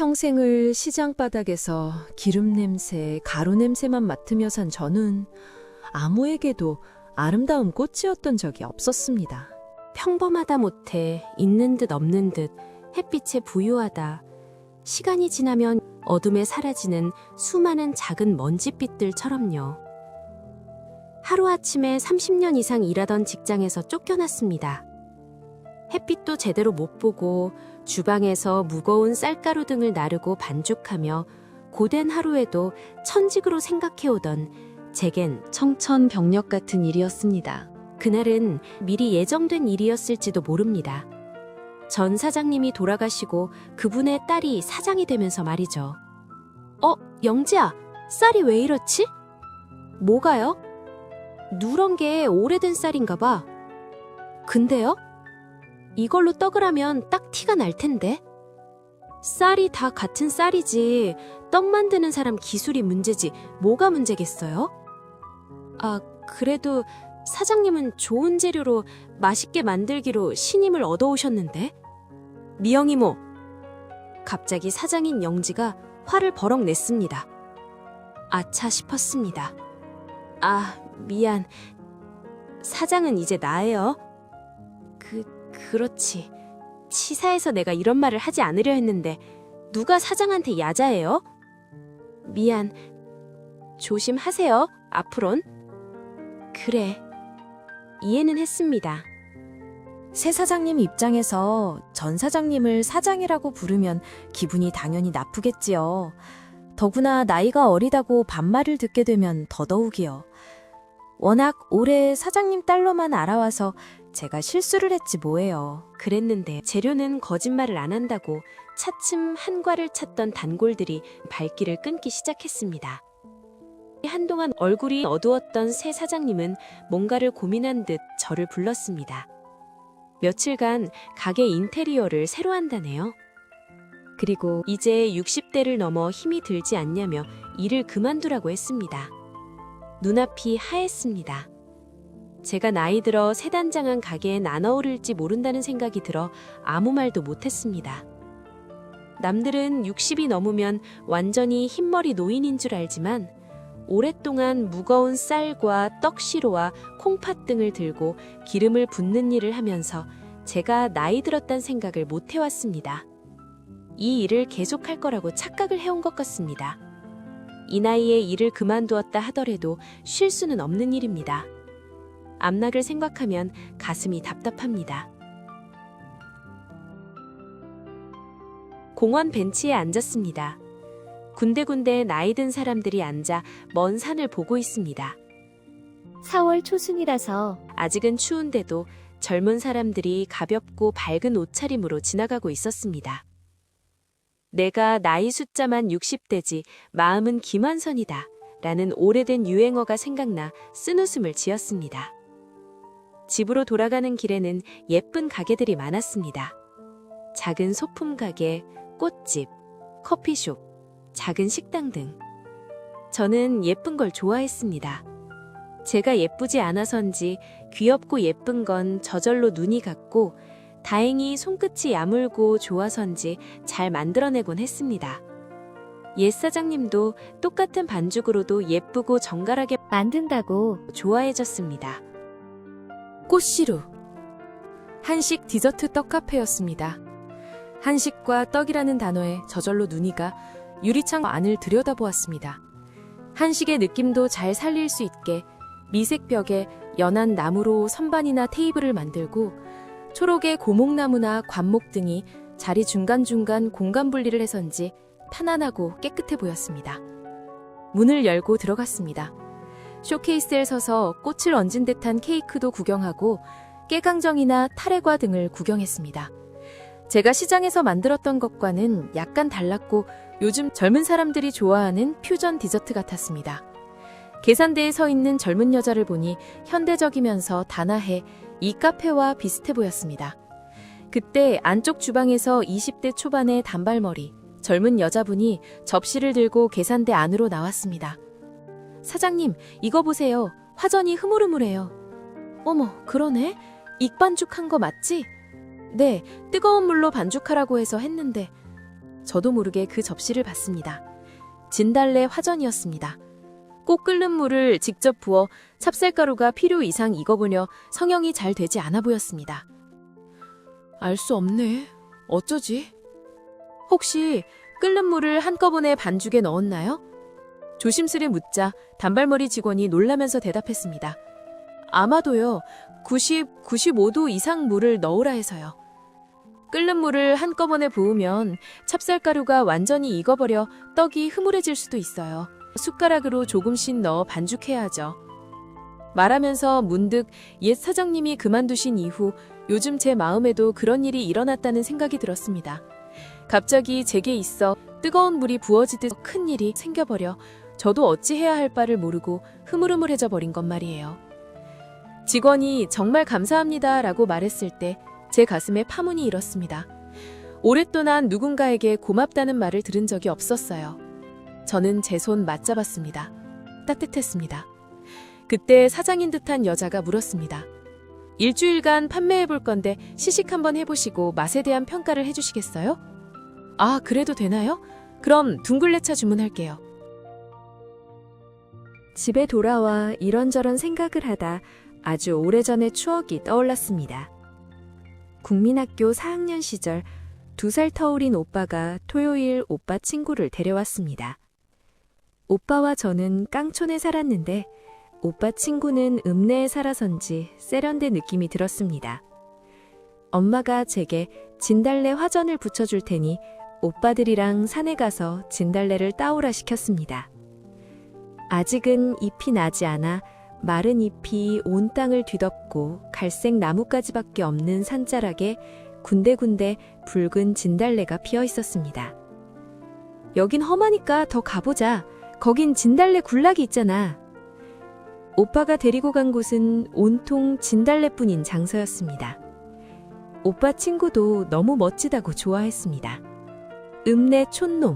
평생을 시장 바닥에서 기름 냄새, 가루 냄새만 맡으며 산 저는 아무에게도 아름다운 꽃이었던 적이 없었습니다. 평범하다 못해 있는 듯 없는 듯 햇빛에 부유하다. 시간이 지나면 어둠에 사라지는 수많은 작은 먼지빛들처럼요. 하루아침에 30년 이상 일하던 직장에서 쫓겨났습니다. 햇빛도 제대로 못 보고 주방에서 무거운 쌀가루 등을 나르고 반죽하며 고된 하루에도 천직으로 생각해오던 제겐 청천벽력 같은 일이었습니다. 그날은 미리 예정된 일이었을지도 모릅니다. 전 사장님이 돌아가시고 그분의 딸이 사장이 되면서 말이죠. 영지야, 쌀이 왜 이렇지? 뭐가요? 누런 게 오래된 쌀인가 봐. 근데요? 이걸로 떡을 하면 딱 티가 날 텐데. 쌀이 다 같은 쌀이지 떡 만드는 사람 기술이 문제지 뭐가 문제겠어요? 그래도 사장님은 좋은 재료로 맛있게 만들기로 신임을 얻어오셨는데. 미영이모. 갑자기 사장인 영지가 화를 버럭 냈습니다. 아차 싶었습니다. 미안. 사장은 이제 나예요. 그렇지. 치사해서 내가 이런 말을 하지 않으려 했는데 누가 사장한테 야자해요? 미안. 조심하세요. 앞으론. 그래. 이해는 했습니다. 새 사장님 입장에서 전 사장님을 사장이라고 부르면 기분이 당연히 나쁘겠지요. 더구나 나이가 어리다고 반말을 듣게 되면 더더욱이요. 워낙 오래 사장님 딸로만 알아와서 제가 실수를 했지 뭐예요. 그랬는데 재료는 거짓말을 안 한다고 차츰 한과를 찾던 단골들이 발길을 끊기 시작했습니다. 한동안 얼굴이 어두웠던 새 사장님은 뭔가를 고민한 듯 저를 불렀습니다. 며칠간 가게 인테리어를 새로 한다네요. 그리고 이제 60대를 넘어 힘이 들지 않냐며 일을 그만두라고 했습니다. 눈앞이 하했습니다. 제가 나이 들어 새단장한 가게에 나눠오를지 모른다는 생각이 들어 아무 말도 못했습니다. 남들은 60이 넘으면 완전히 흰머리 노인인 줄 알지만 오랫동안 무거운 쌀과 떡시로와 콩팥 등을 들고 기름을 붓는 일을 하면서 제가 나이 들었단 생각을 못 해왔습니다. 이 일을 계속할 거라고 착각을 해온 것 같습니다. 이 나이에 일을 그만두었다 하더라도 쉴 수는 없는 일입니다. 앞날을 생각하면 가슴이 답답합니다. 공원 벤치에 앉았습니다. 군데군데 나이 든 사람들이 앉아 먼 산을 보고 있습니다. 4월 초순이라서 아직은 추운데도 젊은 사람들이 가볍고 밝은 옷차림으로 지나가고 있었습니다. 내가 나이 숫자만 60대지 마음은 김한선이다 라는 오래된 유행어가 생각나 쓴웃음을 지었습니다. 집으로 돌아가는 길에는 예쁜 가게들이 많았습니다. 작은 소품 가게, 꽃집, 커피숍, 작은 식당 등. 저는 예쁜 걸 좋아했습니다. 제가 예쁘지 않아서인지 귀엽고 예쁜 건 저절로 눈이 갔고 다행히 손끝이 야물고 좋아서인지 잘 만들어내곤 했습니다. 옛 사장님도 똑같은 반죽으로도 예쁘고 정갈하게 만든다고 좋아해졌습니다. 꽃시루. 한식 디저트 떡 카페였습니다. 한식과 떡이라는 단어에 저절로 눈이 가 유리창 안을 들여다보았습니다. 한식의 느낌도 잘 살릴 수 있게 미색 벽에 연한 나무로 선반이나 테이블을 만들고 초록의 고목나무나 관목 등이 자리 중간중간 공간 분리를 해서인지 편안하고 깨끗해 보였습니다. 문을 열고 들어갔습니다. 쇼케이스에 서서 꽃을 얹은 듯한 케이크도 구경하고 깨강정이나 타레과 등을 구경했습니다. 제가 시장에서 만들었던 것과는 약간 달랐고 요즘 젊은 사람들이 좋아하는 퓨전 디저트 같았습니다. 계산대에 서 있는 젊은 여자를 보니 현대적이면서 단아해 이 카페와 비슷해 보였습니다. 그때 안쪽 주방에서 20대 초반의 단발머리, 젊은 여자분이 접시를 들고 계산대 안으로 나왔습니다. 사장님, 이거 보세요. 화전이 흐물흐물해요. 어머, 그러네. 익반죽한 거 맞지? 네, 뜨거운 물로 반죽하라고 해서 했는데. 저도 모르게 그 접시를 봤습니다. 진달래 화전이었습니다. 꼭 끓는 물을 직접 부어 찹쌀가루가 필요 이상 익어보려 성형이 잘 되지 않아 보였습니다. 알 수 없네. 어쩌지? 혹시 끓는 물을 한꺼번에 반죽에 넣었나요? 조심스레 묻자 단발머리 직원이 놀라면서 대답했습니다. 아마도요. 95도 이상 물을 넣으라 해서요. 끓는 물을 한꺼번에 부으면 찹쌀가루가 완전히 익어버려 떡이 흐물해질 수도 있어요. 숟가락으로 조금씩 넣어 반죽해야 하죠. 말하면서 문득 옛 사장님이 그만두신 이후 요즘 제 마음에도 그런 일이 일어났다는 생각이 들었습니다. 갑자기 제게 있어 뜨거운 물이 부어지듯 큰 일이 생겨버려 저도 어찌해야 할 바를 모르고 흐물흐물해져 버린 것 말이에요. 직원이 정말 감사합니다 라고 말했을 때 제 가슴에 파문이 일었습니다. 오랫동안 누군가에게 고맙다는 말을 들은 적이 없었어요. 저는 제 손 맞잡았습니다. 따뜻했습니다. 그때 사장인 듯한 여자가 물었습니다. 일주일간 판매해 볼 건데 시식 한번 해보시고 맛에 대한 평가를 해주시겠어요? 아, 그래도 되나요? 그럼 둥글레차 주문할게요. 집에 돌아와 이런저런 생각을 하다 아주 오래전의 추억이 떠올랐습니다. 국민학교 4학년 시절 2살 터울인 오빠가 토요일 오빠 친구를 데려왔습니다. 오빠와 저는 깡촌에 살았는데 오빠 친구는 읍내에 살아선지 세련된 느낌이 들었습니다. 엄마가 제게 진달래 화전을 붙여줄 테니 오빠들이랑 산에 가서 진달래를 따오라 시켰습니다. 아직은 잎이 나지 않아 마른 잎이 온 땅을 뒤덮고 갈색 나뭇가지밖에 없는 산자락에 군데군데 붉은 진달래가 피어 있었습니다. 여긴 험하니까 더 가보자. 거긴 진달래 군락이 있잖아. 오빠가 데리고 간 곳은 온통 진달래뿐인 장소였습니다. 오빠 친구도 너무 멋지다고 좋아했습니다. 읍내 촌놈.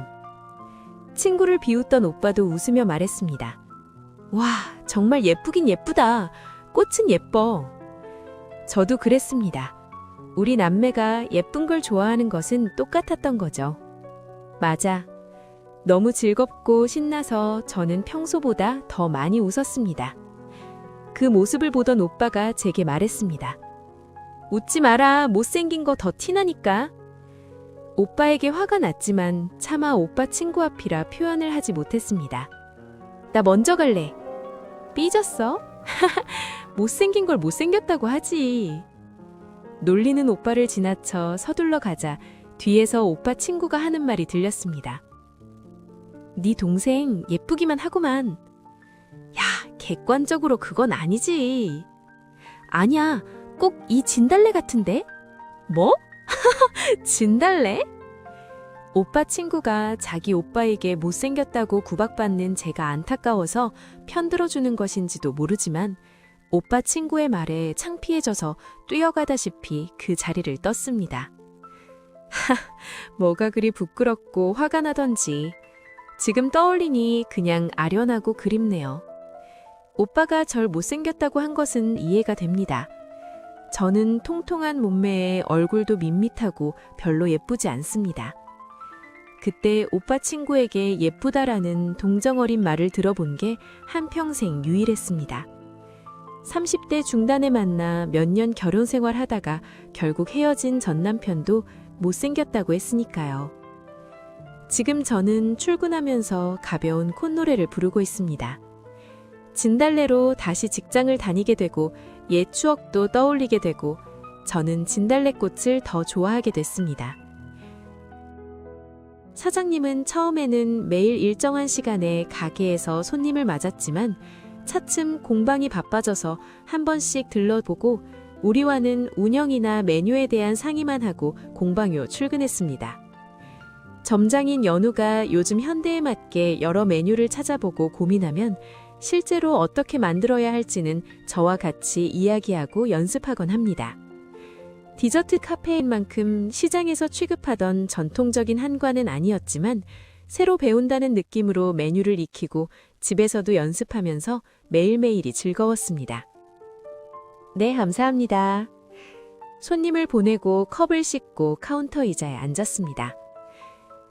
친구를 비웃던 오빠도 웃으며 말했습니다. 와, 정말 예쁘긴 예쁘다. 꽃은 예뻐. 저도 그랬습니다. 우리 남매가 예쁜 걸 좋아하는 것은 똑같았던 거죠. 맞아. 너무 즐겁고 신나서 저는 평소보다 더 많이 웃었습니다. 그 모습을 보던 오빠가 제게 말했습니다. 웃지 마라. 못생긴 거 더 티나니까. 오빠에게 화가 났지만 차마 오빠 친구 앞이라 표현을 하지 못했습니다. 나 먼저 갈래. 삐졌어? 못생긴 걸 못생겼다고 하지. 놀리는 오빠를 지나쳐 서둘러 가자 뒤에서 오빠 친구가 하는 말이 들렸습니다. 네 동생 예쁘기만 하구만. 야, 객관적으로 그건 아니지. 아니야, 꼭 이 진달래 같은데? 뭐? 진달래? 오빠 친구가 자기 오빠에게 못생겼다고 구박받는 제가 안타까워서 편들어주는 것인지도 모르지만 오빠 친구의 말에 창피해져서 뛰어가다시피 그 자리를 떴습니다. 뭐가 그리 부끄럽고 화가 나던지 지금 떠올리니 그냥 아련하고 그립네요. 오빠가 절 못생겼다고 한 것은 이해가 됩니다. 저는 통통한 몸매에 얼굴도 밋밋하고 별로 예쁘지 않습니다. 그때 오빠 친구에게 예쁘다라는 동정어린 말을 들어본 게 한평생 유일했습니다. 30대 중반에 만나 몇 년 결혼 생활하다가 결국 헤어진 전 남편도 못생겼다고 했으니까요. 지금 저는 출근하면서 가벼운 콧노래를 부르고 있습니다. 진달래로 다시 직장을 다니게 되고 옛 추억도 떠올리게 되고 저는 진달래꽃을 더 좋아하게 됐습니다. 사장님은 처음에는 매일 일정한 시간에 가게에서 손님을 맞았지만 차츰 공방이 바빠져서 한 번씩 들러보고 우리와는 운영이나 메뉴에 대한 상의만 하고 공방으로 출근했습니다. 점장인 연우가 요즘 현대에 맞게 여러 메뉴를 찾아보고 고민하면 실제로 어떻게 만들어야 할지는 저와 같이 이야기하고 연습하곤 합니다. 디저트 카페인 만큼 시장에서 취급하던 전통적인 한과는 아니었지만 새로 배운다는 느낌으로 메뉴를 익히고 집에서도 연습하면서 매일매일이 즐거웠습니다. 네, 감사합니다. 손님을 보내고 컵을 씻고 카운터 의자에 앉았습니다.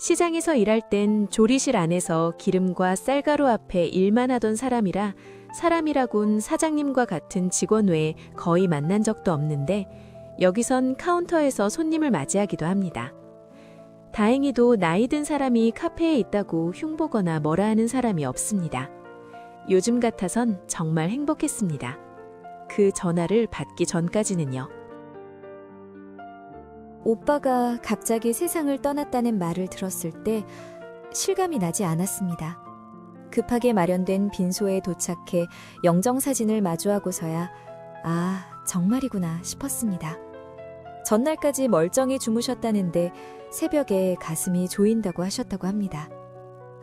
시장에서 일할 땐 조리실 안에서 기름과 쌀가루 앞에 일만 하던 사람이라 사람이라곤 사장님과 같은 직원 외에 거의 만난 적도 없는데 여기선 카운터에서 손님을 맞이하기도 합니다. 다행히도 나이 든 사람이 카페에 있다고 흉보거나 뭐라 하는 사람이 없습니다. 요즘 같아선 정말 행복했습니다. 그 전화를 받기 전까지는요. 오빠가 갑자기 세상을 떠났다는 말을 들었을 때 실감이 나지 않았습니다. 급하게 마련된 빈소에 도착해 영정사진을 마주하고서야 아, 정말이구나 싶었습니다. 전날까지 멀쩡히 주무셨다는데 새벽에 가슴이 조인다고 하셨다고 합니다.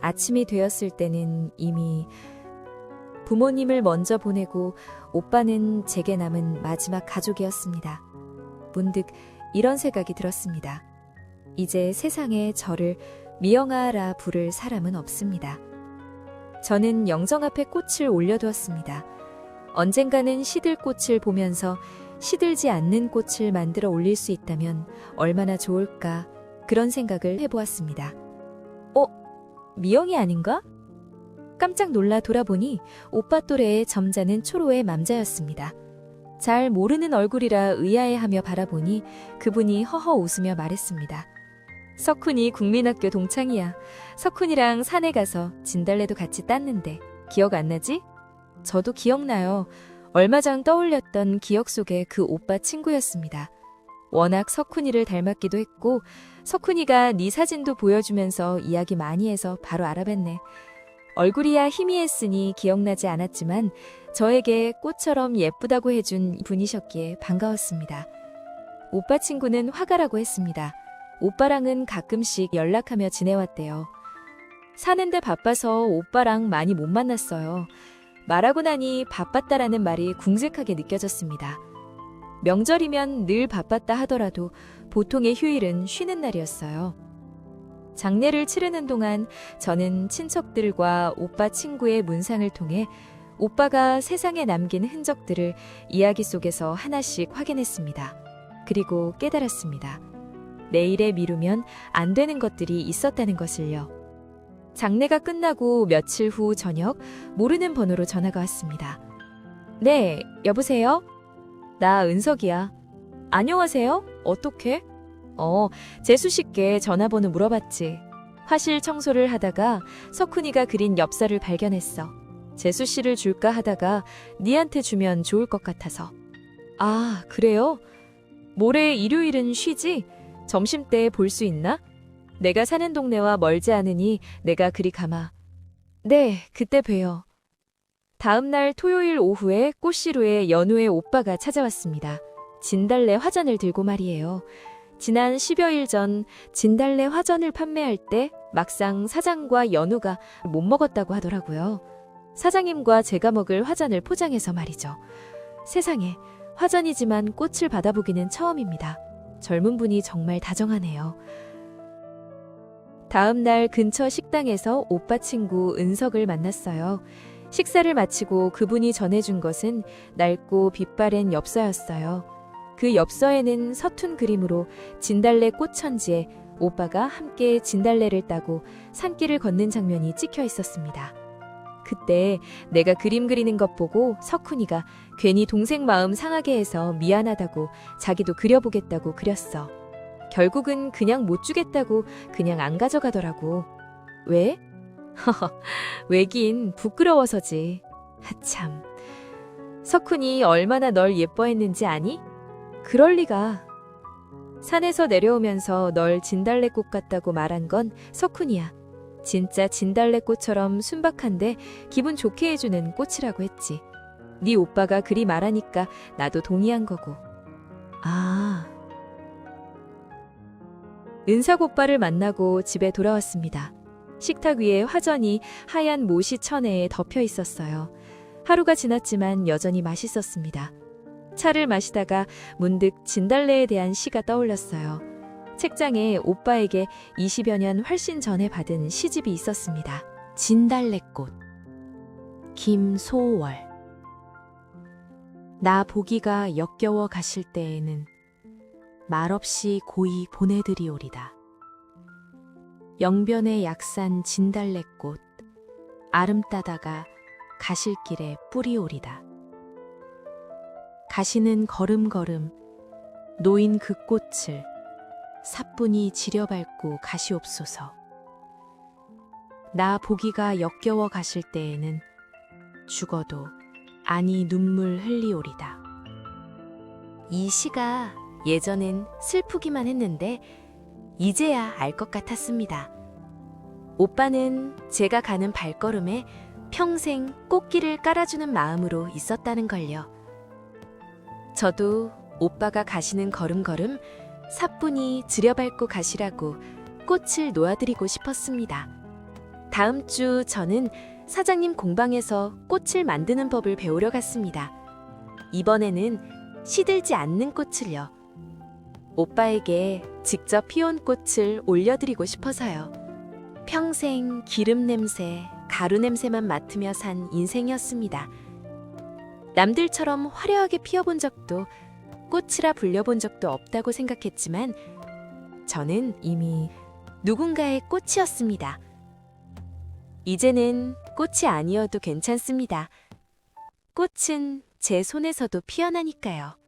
아침이 되었을 때는 이미 부모님을 먼저 보내고 오빠는 제게 남은 마지막 가족이었습니다. 문득 이런 생각이 들었습니다. 이제 세상에 저를 미영아라 부를 사람은 없습니다. 저는 영정 앞에 꽃을 올려두었습니다. 언젠가는 시들 꽃을 보면서 시들지 않는 꽃을 만들어 올릴 수 있다면 얼마나 좋을까 그런 생각을 해보았습니다. 미영이 아닌가? 깜짝 놀라 돌아보니 오빠 또래의 점잖은 초로의 맘자였습니다. 잘 모르는 얼굴이라 의아해하며 바라보니 그분이 허허 웃으며 말했습니다. 석훈이 국민학교 동창이야. 석훈이랑 산에 가서 진달래도 같이 땄는데 기억 안 나지? 저도 기억나요. 얼마 전 떠올렸던 기억 속의 그 오빠 친구였습니다. 워낙 석훈이를 닮았기도 했고 석훈이가 네 사진도 보여주면서 이야기 많이 해서 바로 알아뵀네. 얼굴이야 희미했으니 기억나지 않았지만 저에게 꽃처럼 예쁘다고 해준 분이셨기에 반가웠습니다. 오빠 친구는 화가라고 했습니다. 오빠랑은 가끔씩 연락하며 지내왔대요. 사는데 바빠서 오빠랑 많이 못 만났어요. 말하고 나니 바빴다라는 말이 궁색하게 느껴졌습니다. 명절이면 늘 바빴다 하더라도 보통의 휴일은 쉬는 날이었어요. 장례를 치르는 동안 저는 친척들과 오빠 친구의 문상을 통해 오빠가 세상에 남긴 흔적들을 이야기 속에서 하나씩 확인했습니다. 그리고 깨달았습니다. 내일에 미루면 안 되는 것들이 있었다는 것을요. 장례가 끝나고 며칠 후 저녁 모르는 번호로 전화가 왔습니다. 네, 여보세요? 나 은석이야. 안녕하세요? 어떻게? 재수 씨께 전화번호 물어봤지. 화실 청소를 하다가 석훈이가 그린 엽서를 발견했어. 재수 씨를 줄까 하다가 니한테 주면 좋을 것 같아서. 아, 그래요? 모레 일요일은 쉬지? 점심때 볼 수 있나? 내가 사는 동네와 멀지 않으니 내가 그리 가마. 네, 그때 봬요. 다음 날 토요일 오후에 꽃시루에 연우의 오빠가 찾아왔습니다. 진달래 화전을 들고 말이에요. 지난 10여일 전 진달래 화전을 판매할 때 막상 사장과 연우가 못 먹었다고 하더라고요. 사장님과 제가 먹을 화전을 포장해서 말이죠. 세상에, 화전이지만 꽃을 받아보기는 처음입니다. 젊은 분이 정말 다정하네요. 다음 날 근처 식당에서 오빠 친구 은석을 만났어요. 식사를 마치고 그분이 전해준 것은 낡고 빛바랜 엽서였어요. 그 엽서에는 서툰 그림으로 진달래 꽃천지에 오빠가 함께 진달래를 따고 산길을 걷는 장면이 찍혀 있었습니다. 그때 내가 그림 그리는 것 보고 석훈이가 괜히 동생 마음 상하게 해서 미안하다고 자기도 그려보겠다고 그렸어. 결국은 그냥 못 주겠다고 그냥 안 가져가더라고. 왜? 왜긴 부끄러워서지. 하참. 석훈이 얼마나 널 예뻐했는지 아니? 그럴 리가. 산에서 내려오면서 널 진달래꽃 같다고 말한 건 석훈이야. 진짜 진달래꽃처럼 순박한데 기분 좋게 해주는 꽃이라고 했지. 네 오빠가 그리 말하니까 나도 동의한 거고. 아. 은석 오빠를 만나고 집에 돌아왔습니다. 식탁 위에 화전이 하얀 모시 천에에 덮여 있었어요. 하루가 지났지만 여전히 맛있었습니다. 차를 마시다가 문득 진달래에 대한 시가 떠올랐어요. 책장에 오빠에게 20여 년 훨씬 전에 받은 시집이 있었습니다. 진달래꽃. 김소월. 나 보기가 역겨워 가실 때에는 말없이 고이 보내드리오리다. 영변의 약산 진달래꽃 아름 따다가 가실길에 뿌리 오리다. 가시는 걸음걸음 놓인 그 꽃을 사뿐히 지려밟고 가시옵소서. 나 보기가 역겨워 가실 때에는 죽어도 아니 눈물 흘리오리다. 이 시가 예전엔 슬프기만 했는데 이제야 알 것 같았습니다. 오빠는 제가 가는 발걸음에 평생 꽃길을 깔아주는 마음으로 있었다는 걸요. 저도 오빠가 가시는 걸음걸음 사뿐히 들여밟고 가시라고 꽃을 놓아드리고 싶었습니다. 다음 주 저는 사장님 공방에서 꽃을 만드는 법을 배우러 갔습니다. 이번에는 시들지 않는 꽃을요. 오빠에게 직접 피운 꽃을 올려드리고 싶어서요. 평생 기름 냄새, 가루 냄새만 맡으며 산 인생이었습니다. 남들처럼 화려하게 피워본 적도 꽃이라 불려본 적도 없다고 생각했지만 저는 이미 누군가의 꽃이었습니다. 이제는 꽃이 아니어도 괜찮습니다. 꽃은 제 손에서도 피어나니까요.